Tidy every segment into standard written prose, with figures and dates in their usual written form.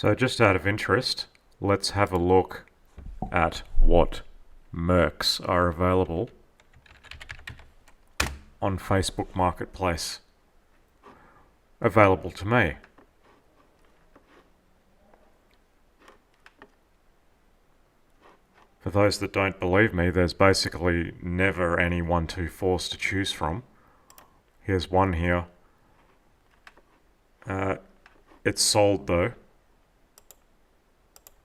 So just out of interest, let's have a look at what Mercs are available on Facebook Marketplace. Available to me. For those that don't believe me, there's basically never any 124s to choose from. Here's one here. It's sold though,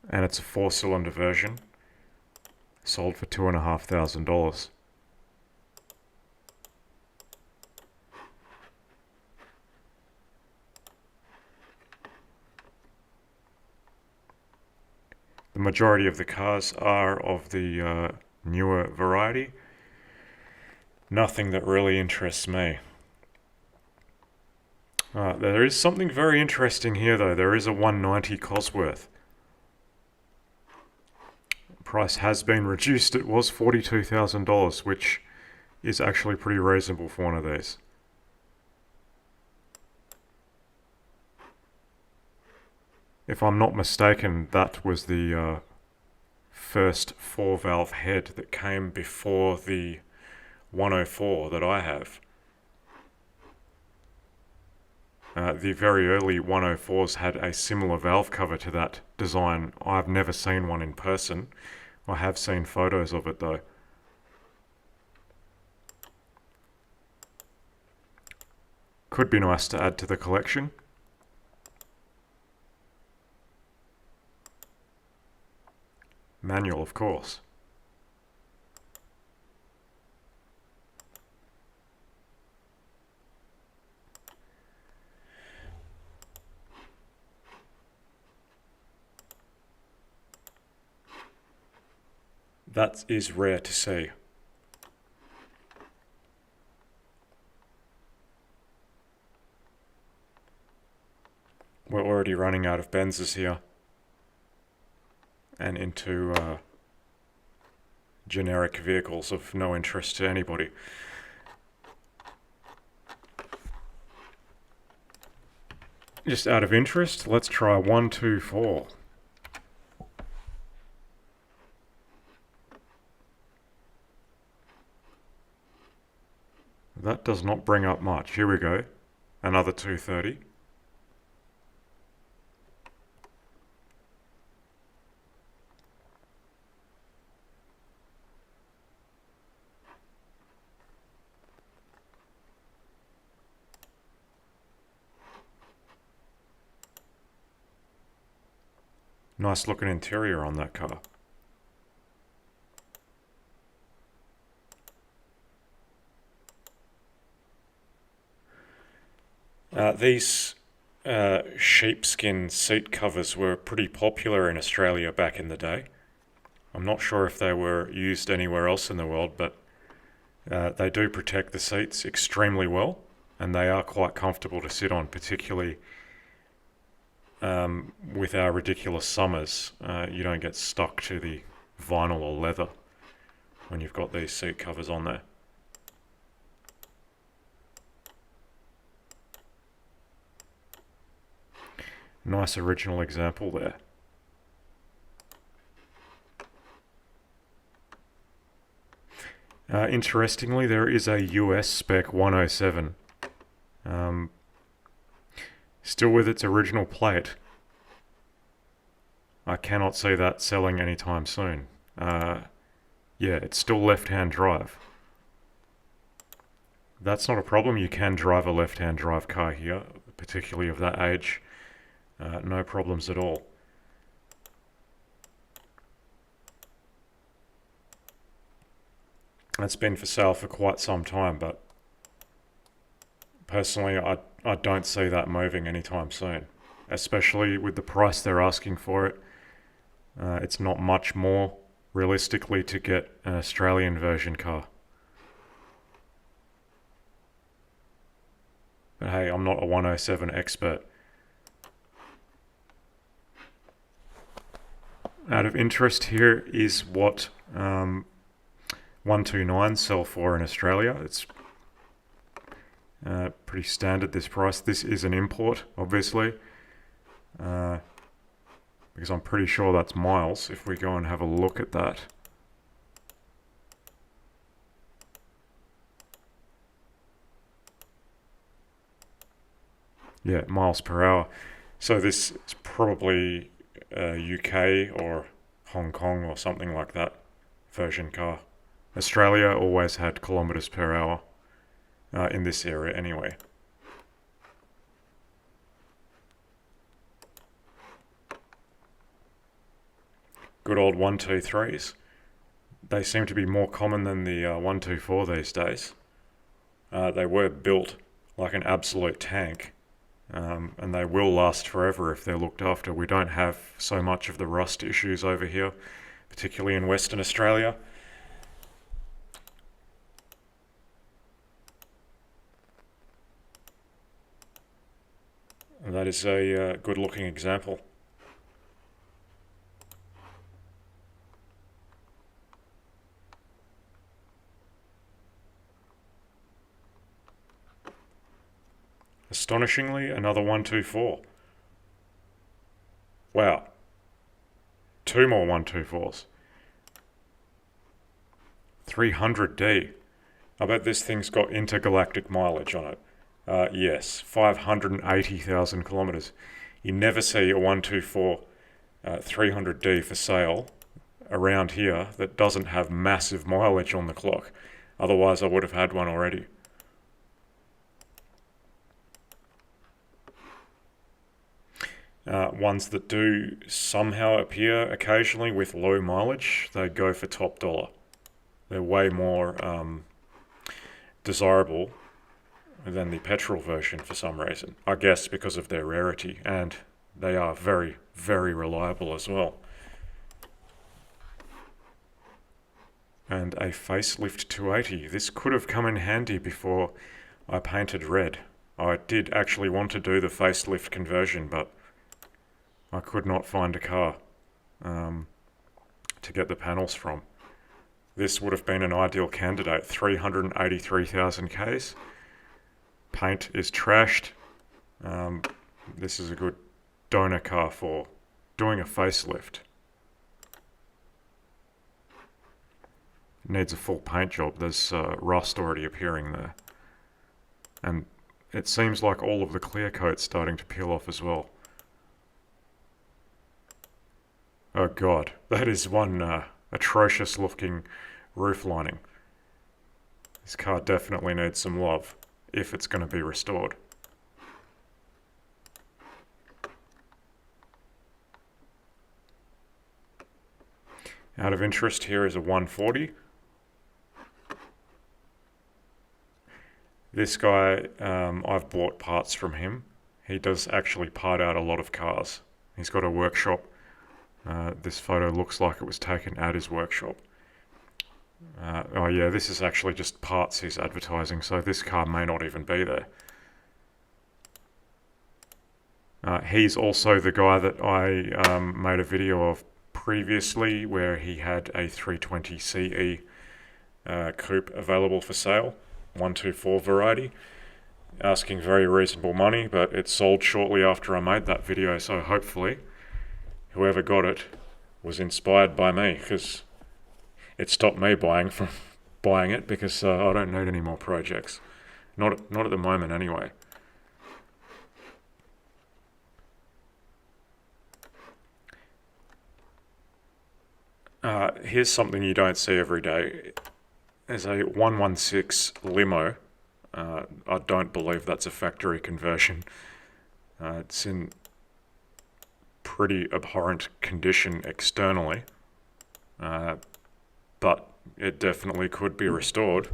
and it's a 4-cylinder version. Sold for $2,500. The majority of the cars are of the newer variety. Nothing that really interests me. There is something very interesting here though. There is a 190 Cosworth. Price has been reduced. It was $42,000, which is actually pretty reasonable for one of these. If I'm not mistaken, that was the first 4-valve head that came before the 104 that I have. The very early 104s had a similar valve cover to that design. I've never seen one in person. I have seen photos of it though. Could be nice to add to the collection. Manual, of course. That is rare to see. We're already running out of Benzes here and into generic vehicles of no interest to anybody. Just out of interest, let's try 124. That does not bring up much. Here we go. Another 230. Nice looking interior on that car. These sheepskin seat covers were pretty popular in Australia back in the day. I'm not sure if they were used anywhere else in the world, but they do protect the seats extremely well, and they are quite comfortable to sit on, particularly with our ridiculous summers. You don't get stuck to the vinyl or leather when you've got these seat covers on there. Nice original example there. Interestingly, there is a US spec 107. Still with its original plate. I cannot see that selling anytime soon. Yeah, it's still left-hand drive. That's not a problem. You can drive a left-hand drive car here, particularly of that age. No problems at all. It's been for sale for quite some time, but personally I don't see that moving anytime soon, especially with the price they're asking for it. It's not much more realistically to get an Australian version car. But hey, I'm not a 107 expert. Out of interest, here is what 129s sell for in Australia. It's pretty standard, this price. This is an import, obviously. because I'm pretty sure that's miles if we go and have a look at that. Yeah, miles per hour. So this is probably a UK or Hong Kong or something like that version car. Australia always had kilometers per hour in this area anyway. Good old 123s. They seem to be more common than the 124 these days. They were built like an absolute tank, and they will last forever if they're looked after. We don't have so much of the rust issues over here, particularly in Western Australia. And that is a good looking example. Astonishingly, another 124. Wow. Two more 124s. 300D. I bet this thing's got intergalactic mileage on it. Yes, 580,000 kilometers. You never see a 124 300D for sale around here that doesn't have massive mileage on the clock. Otherwise, I would have had one already. Ones that do somehow appear occasionally with low mileage, they go for top dollar. They're way more desirable than the petrol version for some reason. I guess because of their rarity, and they are very, very reliable as well. And a facelift 280. This could have come in handy before I painted red. I did actually want to do the facelift conversion, but I could not find a car to get the panels from. This would have been an ideal candidate. 383,000 Ks. Paint is trashed. This is a good donor car for doing a facelift. Needs a full paint job. There's rust already appearing there. And it seems like all of the clear coat's starting to peel off as well. Oh god, that is one atrocious looking roof lining. This car definitely needs some love if it's going to be restored. Out of interest, here is a 140. This guy, I've bought parts from him. He does actually part out a lot of cars. He's got a workshop. This photo looks like it was taken at his workshop. Oh yeah, this is actually just parts he's advertising, so this car may not even be there. He's also the guy that I made a video of previously where he had a 320 CE coupe available for sale, 124 variety, asking very reasonable money, but it sold shortly after I made that video, so hopefully whoever got it was inspired by me, because it stopped me buying it because I don't need any more projects. Not at the moment anyway. Here's something you don't see every day. There's a 116 limo. I don't believe that's a factory conversion. It's in pretty abhorrent condition externally, but it definitely could be restored.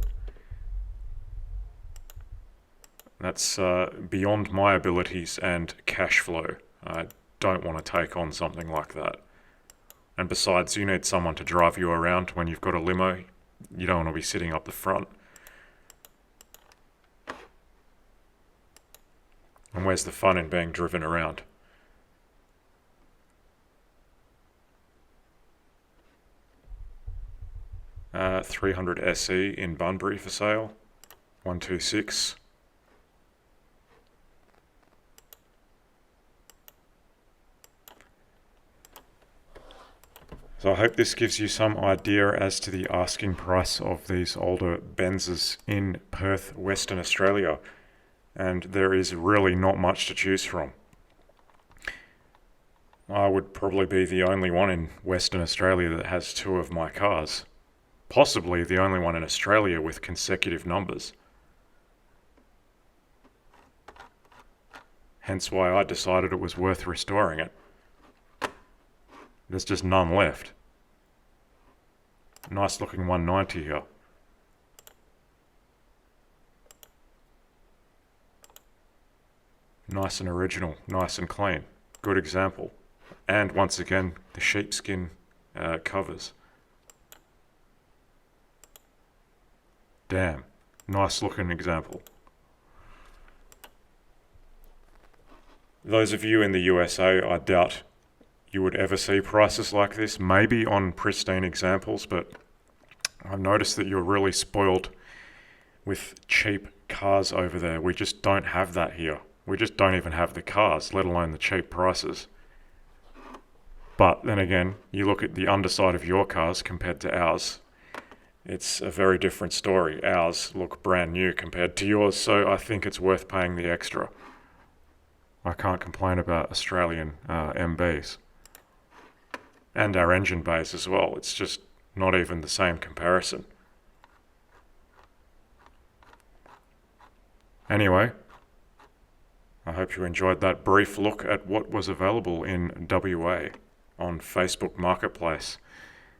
That's beyond my abilities and cash flow. I don't want to take on something like that. And besides, you need someone to drive you around when you've got a limo. You don't want to be sitting up the front. And where's the fun in being driven around? Uh, 300 SE in Bunbury for sale. 126. So I hope this gives you some idea as to the asking price of these older Benzes in Perth, Western Australia. And there is really not much to choose from. I would probably be the only one in Western Australia that has two of my cars. Possibly the only one in Australia with consecutive numbers. Hence why I decided it was worth restoring it. There's just none left. Nice looking 190 here. Nice and original, nice and clean. Good example. And once again, the sheepskin covers. Damn, nice looking example. Those of you in the USA, I doubt you would ever see prices like this, maybe on pristine examples, but I've noticed that you're really spoiled with cheap cars over there. We just don't have that here. We just don't even have the cars, let alone the cheap prices. But then again, you look at the underside of your cars compared to ours, it's a very different story. Ours look brand new compared to yours, so I think it's worth paying the extra. I can't complain about Australian MBs. And our engine bays as well. It's just not even the same comparison. Anyway, I hope you enjoyed that brief look at what was available in WA on Facebook Marketplace.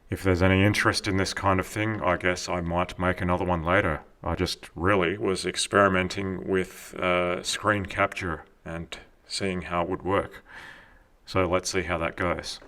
If there's any interest in this kind of thing, I guess I might make another one later. I just really was experimenting with screen capture and seeing how it would work. So let's see how that goes.